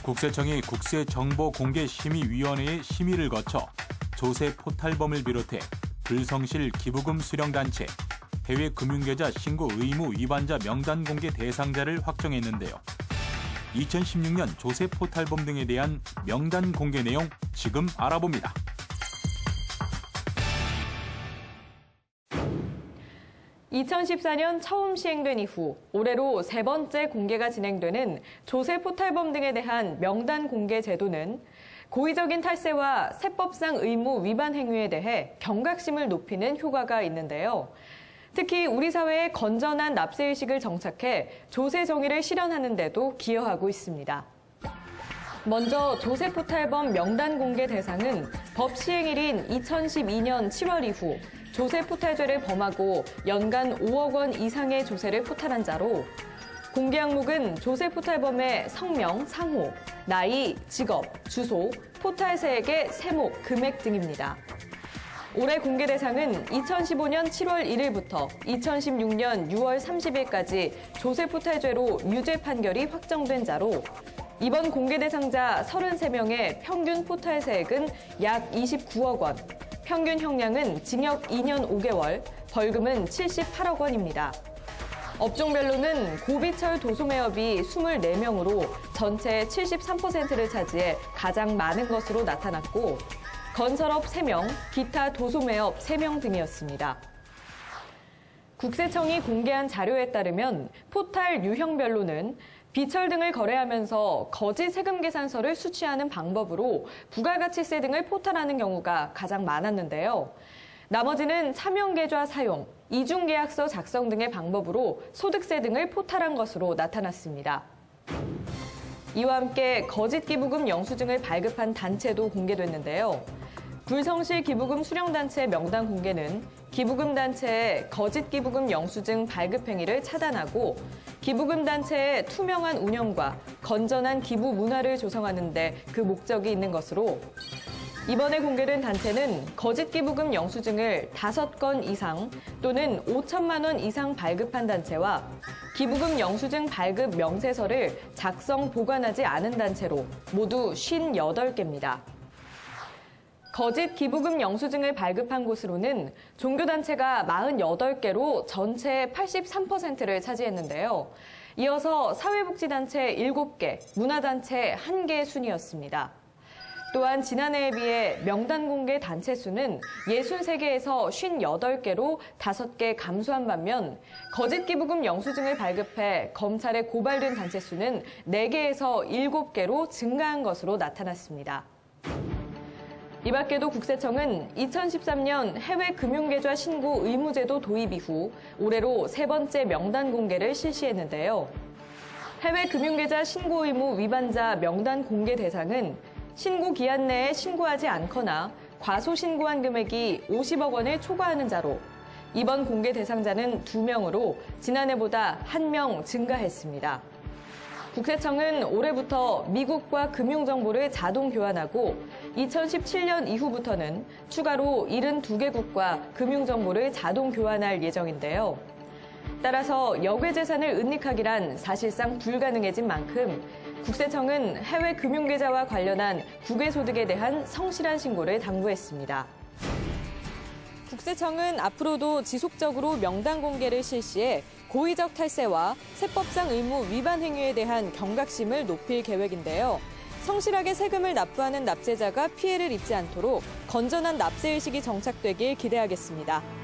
국세청이 국세정보공개심의위원회의 심의를 거쳐 조세 포탈범을 비롯해 불성실 기부금 수령단체, 해외 금융계좌 신고 의무 위반자 명단 공개 대상자를 확정했는데요. 2016년 조세 포탈범 등에 대한 명단 공개 내용 지금 알아봅니다. (2014년) 처음 시행된 이후 올해로 세 번째 공개가 진행되는 조세 포탈범 등에 대한 명단 공개 제도는 고의적인 탈세와 세법상 의무 위반 행위에 대해 경각심을 높이는 효과가 있는데요. 특히 우리 사회의 건전한 납세의식을 정착해 조세 정의를 실현하는 데도 기여하고 있습니다. 먼저 조세 포탈범 명단 공개 대상은 법 시행일인 2012년 7월 이후 조세 포탈죄를 범하고 연간 5억 원 이상의 조세를 포탈한 자로, 공개 항목은 조세 포탈범의 성명, 상호, 나이, 직업, 주소, 포탈세액의 세목, 금액 등입니다. 올해 공개 대상은 2015년 7월 1일부터 2016년 6월 30일까지 조세 포탈죄로 유죄 판결이 확정된 자로, 이번 공개 대상자 33명의 평균 포탈세액은 약 29억 원, 평균 형량은 징역 2년 5개월, 벌금은 78억 원입니다. 업종별로는 고비철 도소매업이 24명으로 전체의 73%를 차지해 가장 많은 것으로 나타났고, 건설업 3명, 기타 도소매업 3명 등이었습니다. 국세청이 공개한 자료에 따르면 포탈 유형별로는 비철 등을 거래하면서 거짓 세금 계산서를 수취하는 방법으로 부가가치세 등을 포탈하는 경우가 가장 많았는데요. 나머지는 차명계좌 사용, 이중계약서 작성 등의 방법으로 소득세 등을 포탈한 것으로 나타났습니다. 이와 함께 거짓 기부금 영수증을 발급한 단체도 공개됐는데요. 불성실 기부금 수령단체 명단 공개는 기부금 단체의 거짓 기부금 영수증 발급 행위를 차단하고 기부금 단체의 투명한 운영과 건전한 기부 문화를 조성하는 데 그 목적이 있는 것으로, 이번에 공개된 단체는 거짓 기부금 영수증을 5건 이상 또는 5천만 원 이상 발급한 단체와 기부금 영수증 발급 명세서를 작성 보관하지 않은 단체로 모두 58개입니다. 거짓 기부금 영수증을 발급한 곳으로는 종교단체가 48개로 전체의 83%를 차지했는데요. 이어서 사회복지단체 7개, 문화단체 1개 순이었습니다. 또한 지난해에 비해 명단 공개 단체 수는 63개에서 58개로 5개 감소한 반면, 거짓 기부금 영수증을 발급해 검찰에 고발된 단체 수는 4개에서 7개로 증가한 것으로 나타났습니다. 이 밖에도 국세청은 2013년 해외 금융계좌 신고 의무제도 도입 이후 올해로 세 번째 명단 공개를 실시했는데요. 해외 금융계좌 신고 의무 위반자 명단 공개 대상은 신고 기한 내에 신고하지 않거나 과소신고한 금액이 50억 원을 초과하는 자로, 이번 공개 대상자는 2명으로 지난해보다 1명 증가했습니다. 국세청은 올해부터 미국과 금융정보를 자동 교환하고 2017년 이후부터는 추가로 72개국과 금융정보를 자동 교환할 예정인데요. 따라서 역외재산을 은닉하기란 사실상 불가능해진 만큼 국세청은 해외 금융계좌와 관련한 국외소득에 대한 성실한 신고를 당부했습니다. 국세청은 앞으로도 지속적으로 명단 공개를 실시해 고의적 탈세와 세법상 의무 위반 행위에 대한 경각심을 높일 계획인데요. 성실하게 세금을 납부하는 납세자가 피해를 입지 않도록 건전한 납세의식이 정착되길 기대하겠습니다.